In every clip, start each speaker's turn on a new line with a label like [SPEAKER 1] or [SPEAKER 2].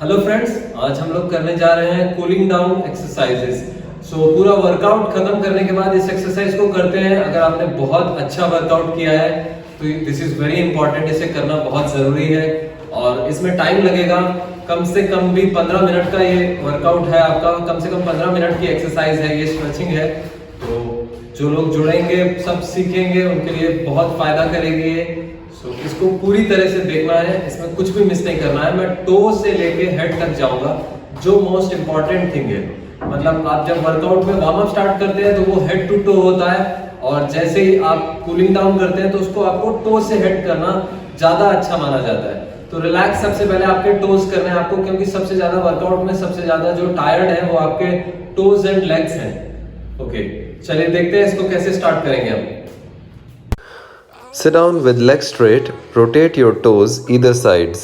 [SPEAKER 1] Hello friends, आज हम लोग करने जा रहे हैं कूलिंग डाउन एक्सरसाइजेस। पूरा वर्कआउट खत्म करने के बाद इस एक्सरसाइज को करते हैं। अगर आपने बहुत अच्छा वर्कआउट किया है तो दिस इज वेरी इंपॉर्टेंट, इसे करना बहुत ज़रूरी है और इसमें टाइम लगेगा। कम से कम भी 15 मिनट का ये वर्कआउट है आपका, कम से कम 15 मिनट की एक्सरसाइज है, ये स्ट्रेचिंग है। तो जो लोग जुड़ेंगे, सब सीखेंगे, उनके लिए बहुत फायदा करेगी ये। इसको पूरी तरह से देखना है, इसमें कुछ भी मिस नहीं करना है। मैं टो से लेके हेड तक जाऊंगा, जो मोस्ट इंपॉर्टेंट थिंग है। मतलब आप जब वर्कआउट में वार्म अप स्टार्ट करते हैं तो वो हेड टू टो होता है, और जैसे ही आप कूलिंग डाउन करते हैं तो उसको आपको टो से हेड करना ज्यादा अच्छा माना जाता है। तो रिलैक्स सबसे पहले आपके टोज करने हैं आपको, क्योंकि सबसे ज्यादा वर्कआउट में सबसे ज्यादा जो टायर्ड है वो आपके टोज एंड लेग्स हैं। ओके, चलिए देखते हैं इसको कैसे स्टार्ट करेंगे हम।
[SPEAKER 2] Sit down with legs straight, rotate your toes either sides.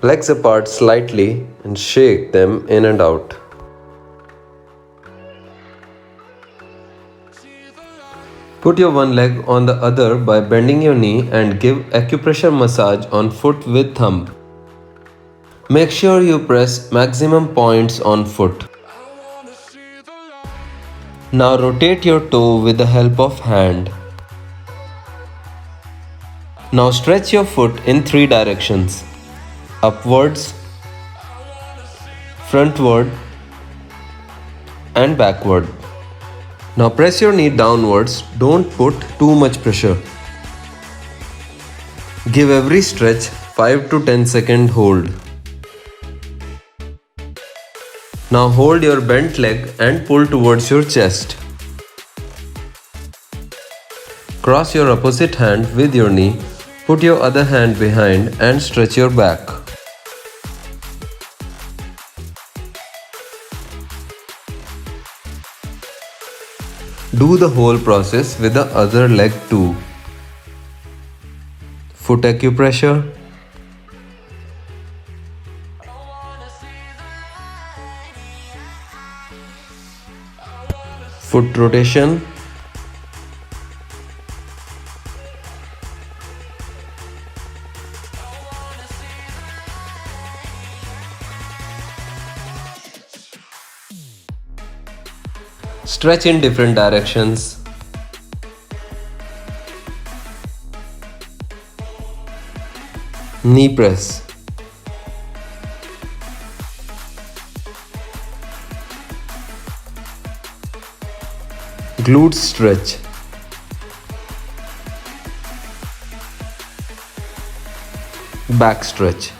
[SPEAKER 2] Legs apart slightly and shake them in and out. Put your one leg on the other by bending your knee and give acupressure massage on foot with thumb. Make sure you press maximum points on foot. Now rotate your toe with the help of hand. Now stretch your foot in 3 directions: upwards, frontward, and backward. Now press your knee downwards, don't put too much pressure. Give every stretch 5 to 10 second hold. Now hold your bent leg and pull towards your chest. Cross your opposite hand with your knee. Put your other hand behind and stretch your back. Do the whole process with the other leg too. Foot acupressure, foot rotation, stretch in different directions. Knee press. Glute stretch. Back stretch.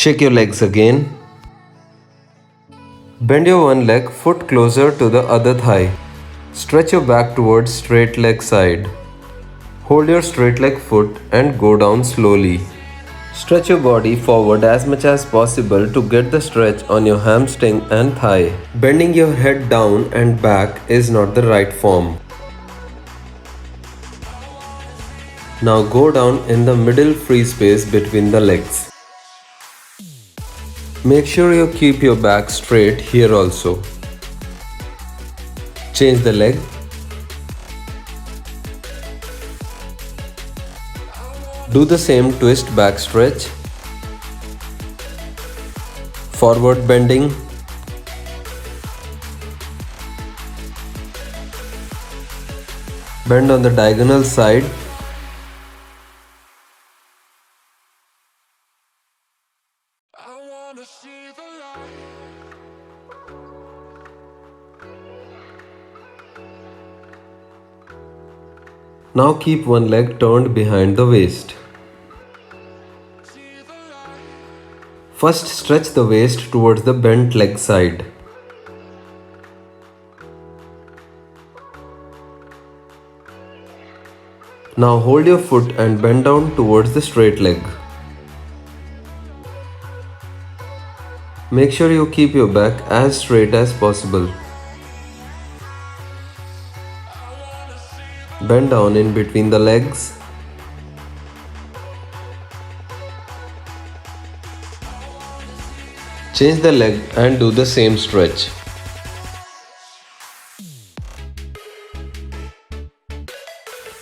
[SPEAKER 2] Shake your legs again. Bend your one leg foot closer to the other thigh. Stretch your back towards straight leg side. Hold your straight leg foot and go down slowly. Stretch your body forward as much as possible to get the stretch on your hamstring and thigh. Bending your head down and back is not the right form. Now go down in the middle free space between the legs. Make sure you keep your back straight here also. Change the leg. Do the same twist back stretch. Forward bending. Bend on the diagonal side. Now keep one leg turned behind the waist. First stretch the waist towards the bent leg side. Now hold your foot and bend down towards the straight leg. Make sure you keep your back as straight as possible. Bend down in between the legs. Change the leg and do the same stretch.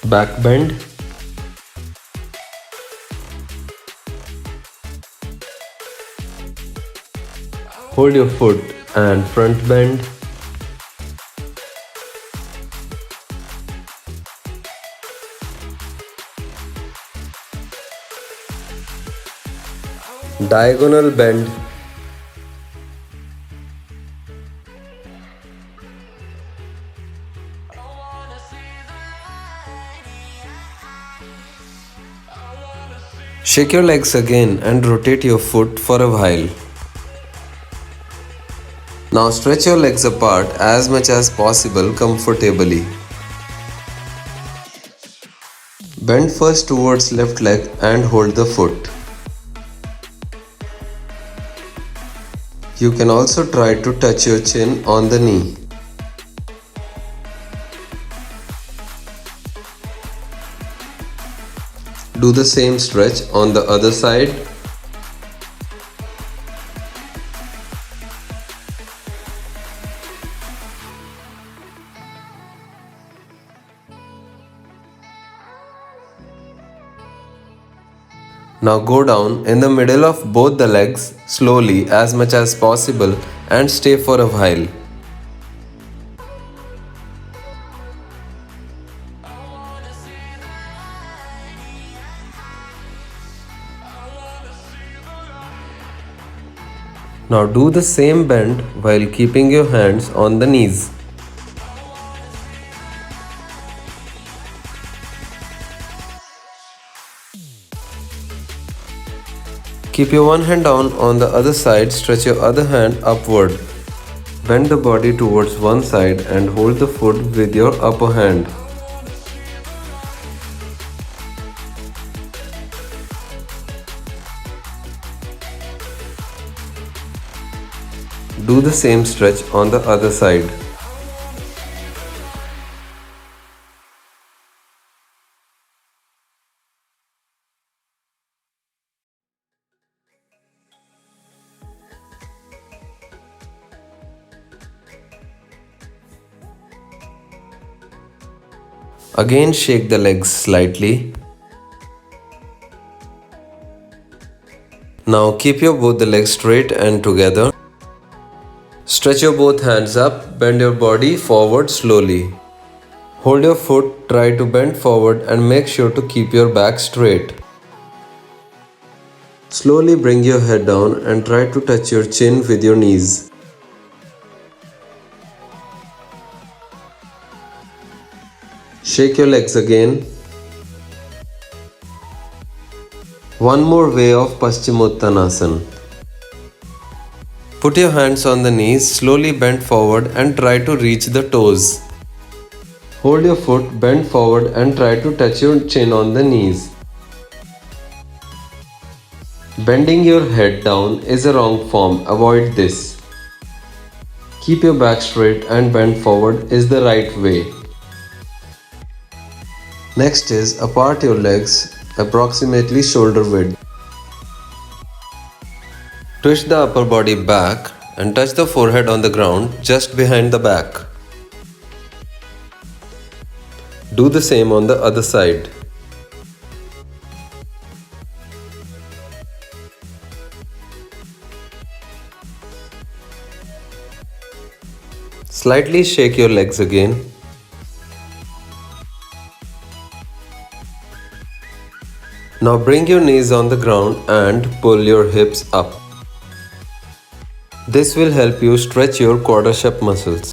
[SPEAKER 2] back bend, hold your foot and front bend, diagonal bend, shake your legs again and rotate your foot for a while. Now stretch your legs apart as much as possible comfortably. Bend first towards left leg and hold the foot. You can also try to touch your chin on the knee. Do the same stretch on the other side. Now go down in the middle of both the legs slowly as much as possible and stay for a while. Now do the same bend while keeping your hands on the knees. Keep your one hand down on the other side, stretch your other hand upward. Bend the body towards one side and hold the foot with your upper hand. Do the same stretch on the other side. Again shake the legs slightly. Now keep your both the legs straight and together. Stretch your both hands up, bend your body forward slowly. Hold your foot, try to bend forward and make sure to keep your back straight. Slowly bring your head down and try to touch your chin with your knees. Shake your legs again. One more way of Paschimottanasana. Put your hands on the knees, slowly bend forward and try to reach the toes. Hold your foot, bend forward and try to touch your chin on the knees. Bending your head down is a wrong form, avoid this. Keep your back straight and bend forward is the right way. Next is apart your legs approximately shoulder width. Twist the upper body back and touch the forehead on the ground just behind the back. Do the same on the other side. Slightly shake your legs again. Now bring your knees on the ground and pull your hips up. This will help you stretch your quadricep muscles.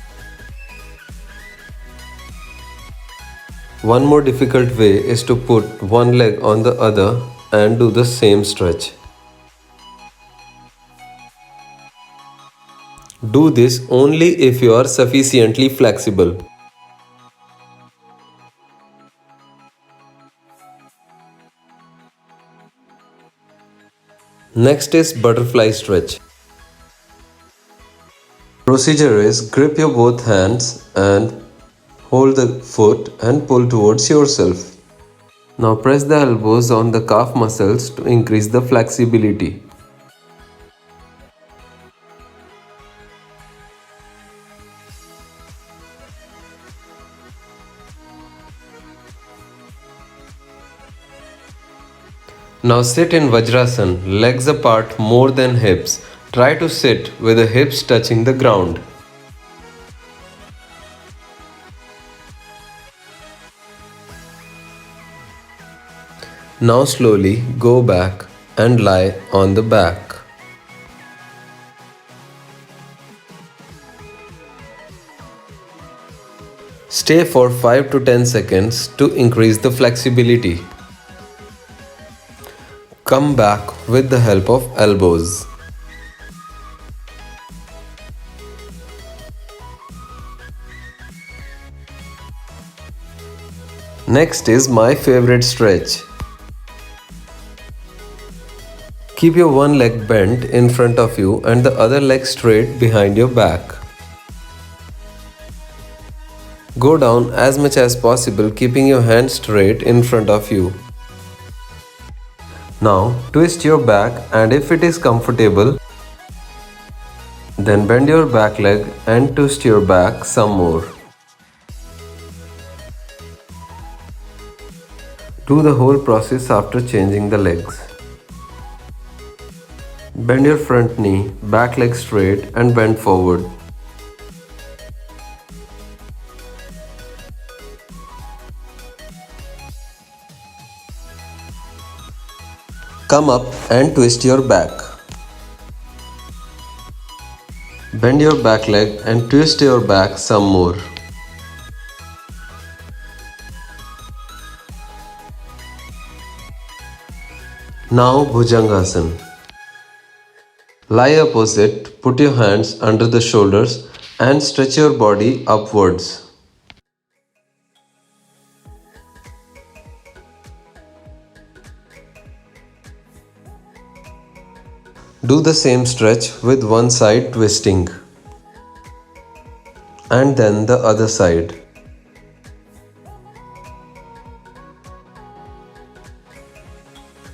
[SPEAKER 2] One more difficult way is to put one leg on the other and do the same stretch. Do this only if you are sufficiently flexible. Next is butterfly stretch. Procedure is grip your both hands and hold the foot and pull towards yourself. Now press the elbows on the calf muscles to increase the flexibility. Now sit in Vajrasan, legs apart more than hips. Try to sit with the hips touching the ground. Now slowly go back and lie on the back. Stay for 5 to 10 seconds to increase the flexibility. Come back with the help of elbows. Next is my favorite stretch. Keep your one leg bent in front of you and the other leg straight behind your back. Go down as much as possible, keeping your hands straight in front of you. Now twist your back, and if it is comfortable, then bend your back leg and twist your back some more. Do the whole process after changing the legs. Bend your front knee, back leg straight and bend forward. Come up and twist your back. Bend your back leg and twist your back some more. Now Bhujangasana. Lie opposite, put your hands under the shoulders and stretch your body upwards. Do the same stretch with one side twisting and then the other side.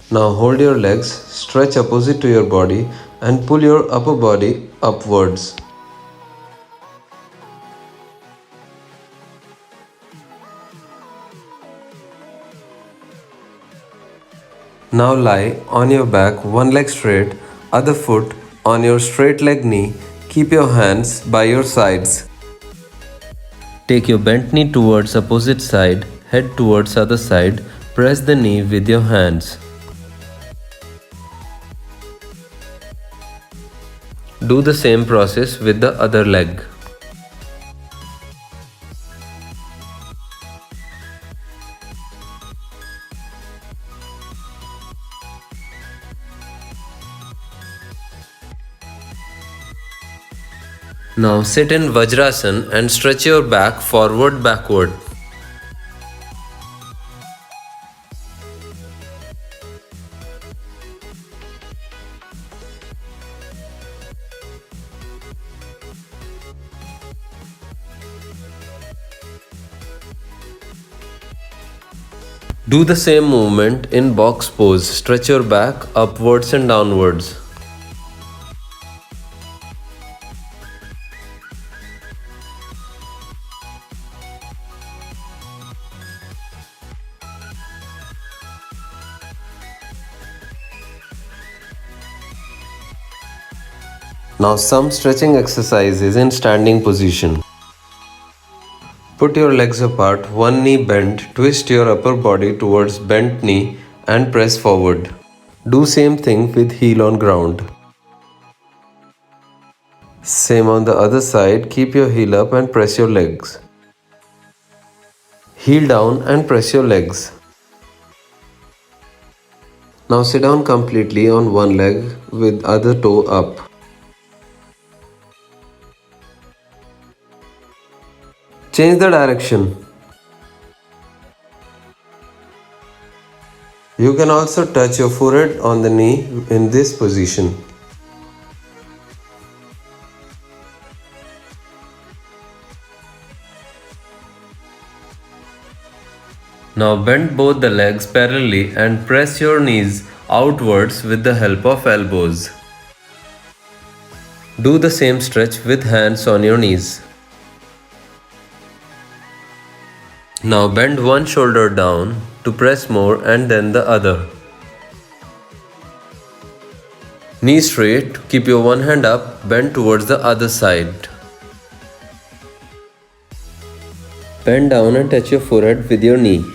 [SPEAKER 2] Now hold your legs, stretch opposite to your body and pull your upper body upwards. Now lie on your back, one leg straight, other foot on your straight leg knee. Keep your hands by your sides. Take your bent knee towards opposite side, head towards other side. Press the knee with your hands. Do the same process with the other leg. Now sit in Vajrasan and stretch your back forward backward. Do the same movement in box pose. Stretch your back upwards and downwards. Now some stretching exercises in standing position. Put your legs apart, one knee bent, twist your upper body towards bent knee and press forward. Do same thing with heel on ground. Same on the other side, keep your heel up and press your legs. Heel down and press your legs. Now sit down completely on one leg with other toe up. Change the direction. You can also touch your forehead on the knee in this position. Now bend both the legs parallelly and press your knees outwards with the help of elbows. Do the same stretch with hands on your knees. Now bend one shoulder down to press more and then the other. Knee straight, keep your one hand up, bend towards the other side. Bend down and touch your forehead with your knee.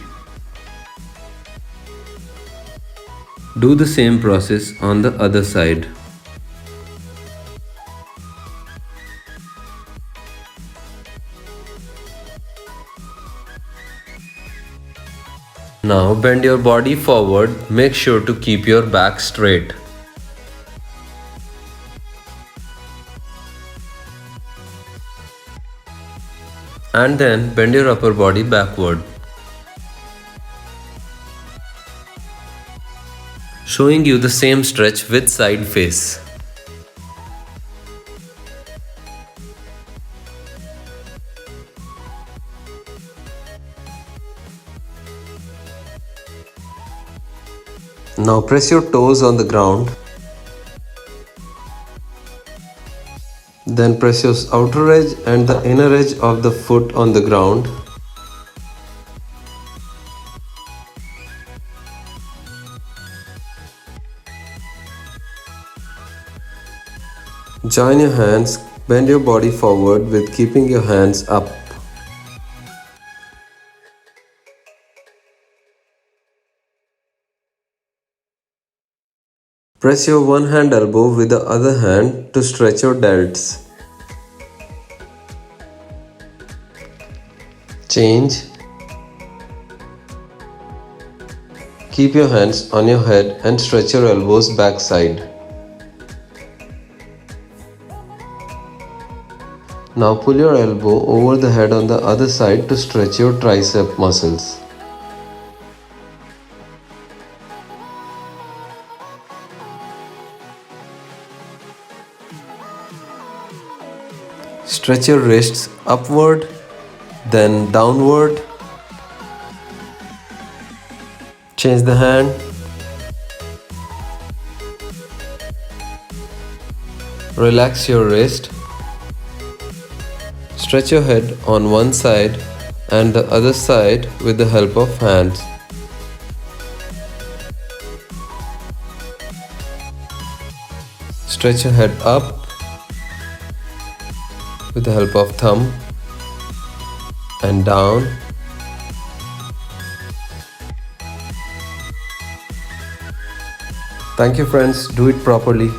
[SPEAKER 2] Do the same process on the other side. Now bend your body forward, make sure to keep your back straight. And then bend your upper body backward. Showing you the same stretch with side face. Now press your toes on the ground. Then press your outer edge and the inner edge of the foot on the ground. Join your hands, bend your body forward with keeping your hands up. Press your one hand elbow with the other hand to stretch your delts. Change. Keep your hands on your head and stretch your elbows backside. Now pull your elbow over the head on the other side to stretch your tricep muscles. Stretch your wrists upward, then downward. Change the hand. Relax your wrist. Stretch your head on one side and the other side with the help of hands. Stretch your head up with the help of thumb and down. Thank you friends, do it properly.